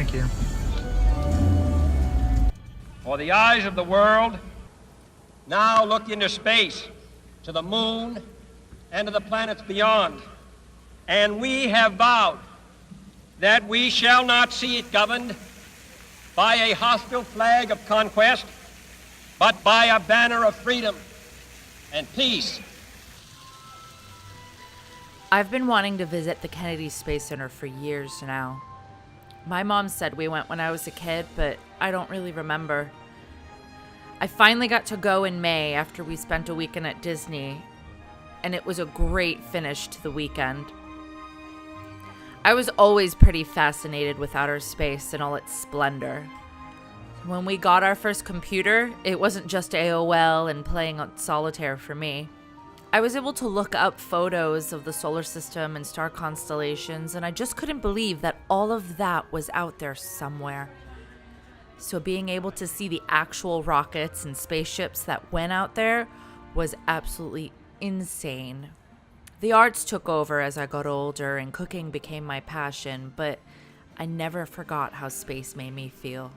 Thank you. For the eyes of the world now look into space, to the moon, and to the planets beyond. And we have vowed that we shall not see it governed by a hostile flag of conquest, but by a banner of freedom and peace. I've been wanting to visit the Kennedy Space Center for years now. My mom said we went when I was a kid, but I don't really remember. I finally got to go in May after we spent a weekend at Disney, and it was a great finish to the weekend. I was always pretty fascinated with outer space and all its splendor. When we got our first computer, it wasn't just AOL and playing on solitaire for me. I was able to look up photos of the solar system and star constellations, and I just couldn't believe that all of that was out there somewhere. So being able to see the actual rockets and spaceships that went out there was absolutely insane. The arts took over as I got older and cooking became my passion, but I never forgot how space made me feel.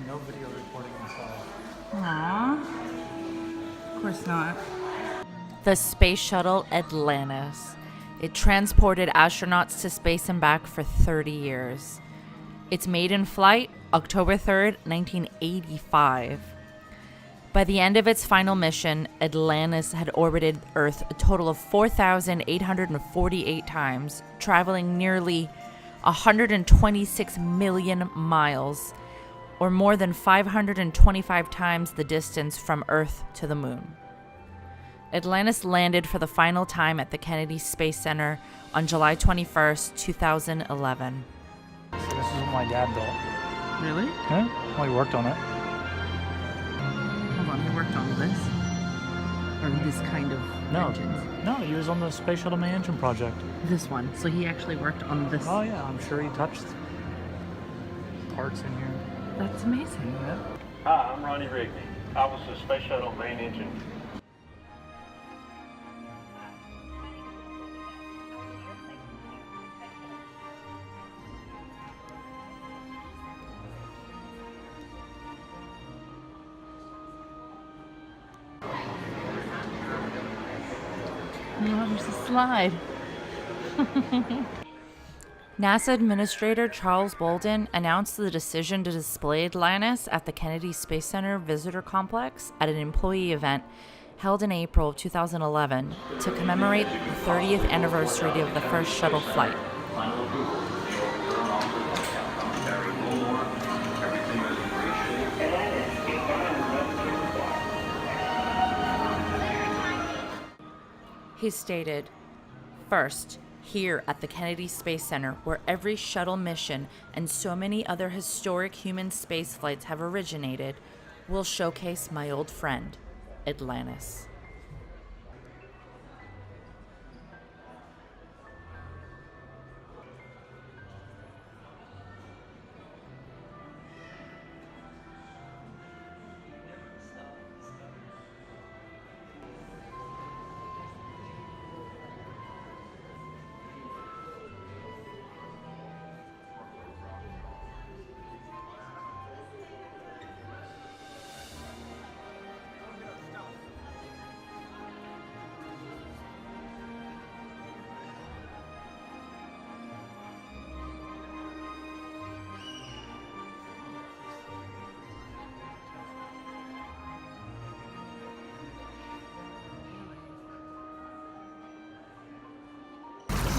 No video recording inside. Aww. Of course not. The Space Shuttle Atlantis. It transported astronauts to space and back for 30 years. Its maiden flight, October 3rd, 1985. By the end of its final mission, Atlantis had orbited Earth a total of 4,848 times, traveling nearly 126 million miles, or more than 525 times the distance from Earth to the Moon. Atlantis landed for the final time at the Kennedy Space Center on July 21st, 2011. So this is what my dad built. Really? Yeah, well, he worked on it. Hold on, he worked on this? Or this kind of engines? No, he was on the Space Shuttle main engine project. This one. So he actually worked on this. Oh yeah, I'm sure he touched parts in here. That's amazing. Yeah. Hi, I'm Ronnie Rigney. I was the Space Shuttle main engine. Oh, there's a slide. NASA Administrator Charles Bolden announced the decision to display Atlantis at the Kennedy Space Center Visitor Complex at an employee event held in April of 2011 to commemorate the 30th anniversary of the first shuttle flight. He stated, "First, here at the Kennedy Space Center, where every shuttle mission and so many other historic human space flights have originated, we'll showcase my old friend, Atlantis."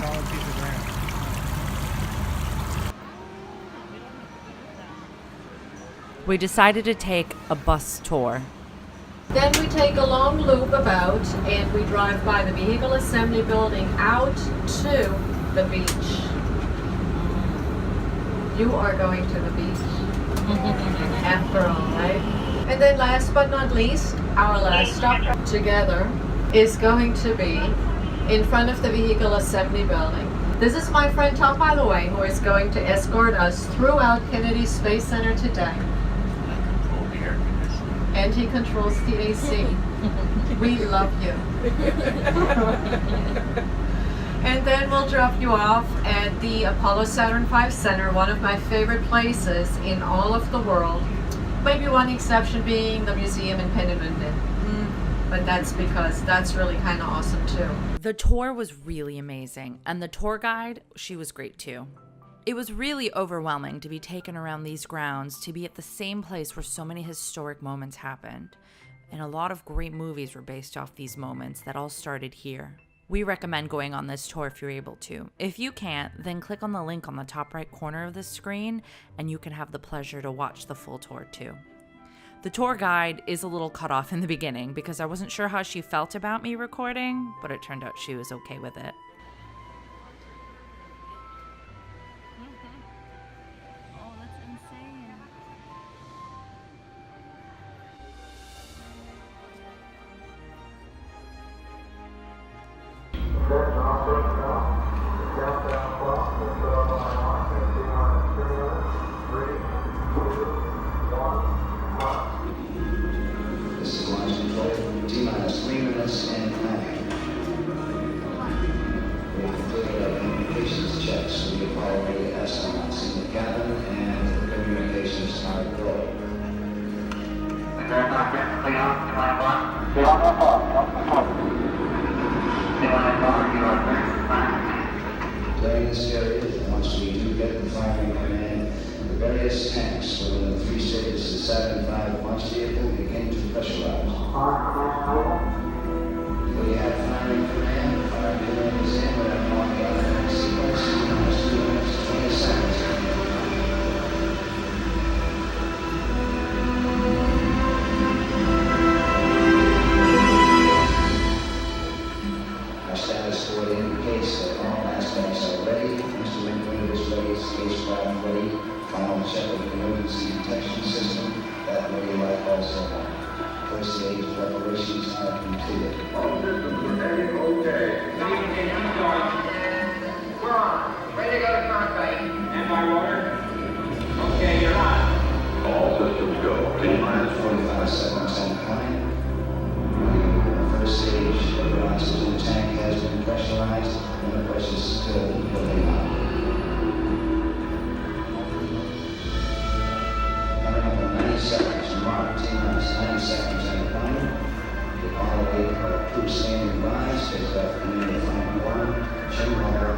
Solid piece of ground. We decided to take a bus tour. Then we take a long loop about and we drive by the vehicle assembly building out to the beach. You are going to the beach after all, right? And then last but not least, our last stop together is going to be in front of the vehicle assembly building. This is my friend Tom, by the way, who is going to escort us throughout Kennedy Space Center today. And he controls the AC. We love you. And then we'll drop you off at the Apollo Saturn V Center, one of my favorite places in all of the world. Maybe one exception being the museum in Peenemünde. But that's because that's really kind of awesome too. The tour was really amazing, and the tour guide, she was great too. It was really overwhelming to be taken around these grounds, to be at the same place where so many historic moments happened. And a lot of great movies were based off these moments that all started here. We recommend going on this tour if you're able to. If you can't, then click on the link on the top right corner of the screen and you can have the pleasure to watch the full tour too. The tour guide is a little cut off in the beginning because I wasn't sure how she felt about me recording, but it turned out she was okay with it. Oh, that's insane. This is launch control. T-minus 3 minutes and landing. We have completed our communications checks with the Apollo radio astronauts in the cabin and the communications tower below. During this period, once we do get the firing command, the various tanks within the 3 stages of Saturn V launch vehicle begin to pressurize. We have firing command. Firing command is in. We're on the automatic sequence. Minus 2 minutes, 20 seconds. Our status board indicates that all aspects are ready. Instrument unit is ready. Spacecraft ready. Final check of the emergency detection system. That ready light also on. First stage preparations are completed. All systems are ready. Okay. We're on. Ready to go to conquest. And by order. Okay, you're on. All systems go. T-minus 45 seconds and coming. The first stage of the oxygen tank has been pressurized and the pressure is still building up. Coming up in 90 seconds, mark T-minus 90 seconds and coming. The Apollo 8 crew standing by, spacecraft commander Frank Warren, Jim Hall,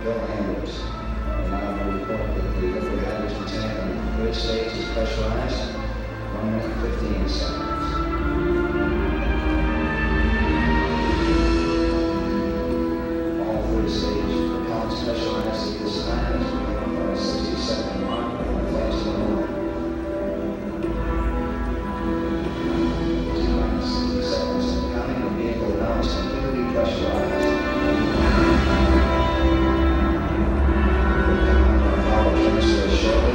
Bill Andrews. And now we report that the liquid hydrogen tank on the third stage is pressurized. 1 minute 15 seconds. All third stage propellants pressurized at this time as we come up on a 60-second mark on the flight to the moon. T-minus 60 seconds and counting. The vehicle now is completely pressurized. We'll come up on a power transfer shortly.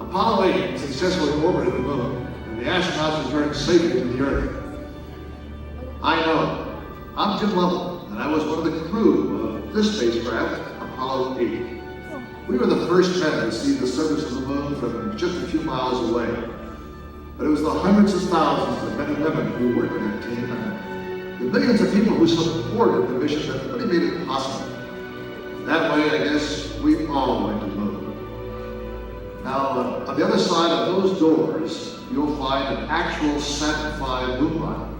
Apollo 8 successfully orbited the moon, and the astronauts returned safely to the Earth. I know. I'm Jim Lovell, and I was one of the crew of this spacecraft, Apollo 8. We were the first men to see the surface of the moon from just a few miles away. But it was the hundreds of thousands of men and women who worked in that team, and the millions of people who supported the mission that really made it possible. That way, I guess, we all went to the moon. Now, on the other side of those doors, you'll find an actual Saturn V moon rocket.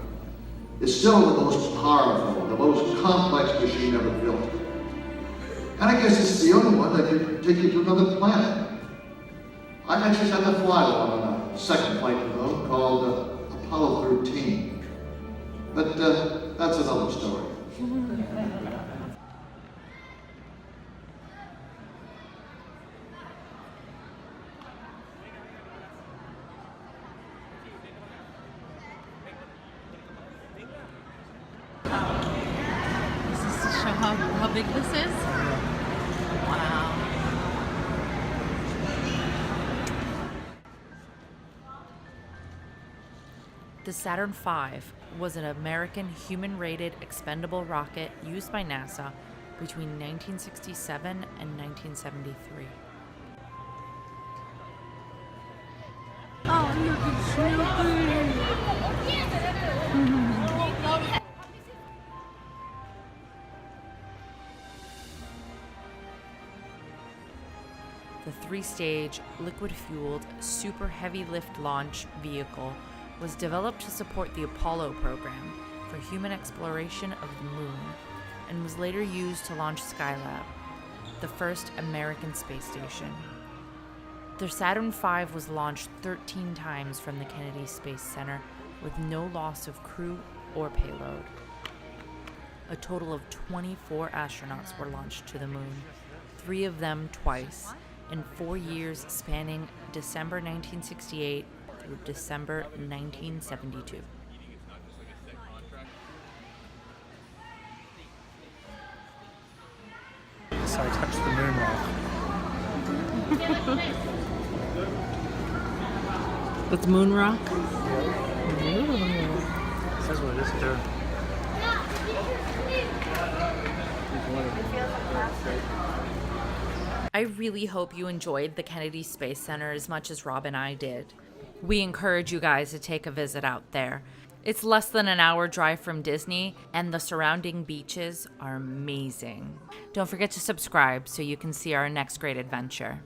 It's still the most powerful, the most complex machine ever built. And I guess it's the only one that can take you to another planet. I actually got to fly one on a second flight to the moon called Apollo 13. But that's another story. Is this to show how big this is? Wow. The Saturn V was an American human-rated expendable rocket used by NASA between 1967 and 1973. Oh, look, it's so good. The three-stage, liquid-fueled, super heavy-lift launch vehicle was developed to support the Apollo program for human exploration of the moon and was later used to launch Skylab, the first American space station. The Saturn V was launched 13 times from the Kennedy Space Center with no loss of crew or payload. A total of 24 astronauts were launched to the moon, 3 of them twice, in 4 years spanning December 1968 through December 1972. So I touched the moon rock. With moon rock? Says what it is doing. I really hope you enjoyed the Kennedy Space Center as much as Rob and I did. We encourage you guys to take a visit out there. It's less than an hour drive from Disney, and the surrounding beaches are amazing. Don't forget to subscribe so you can see our next great adventure.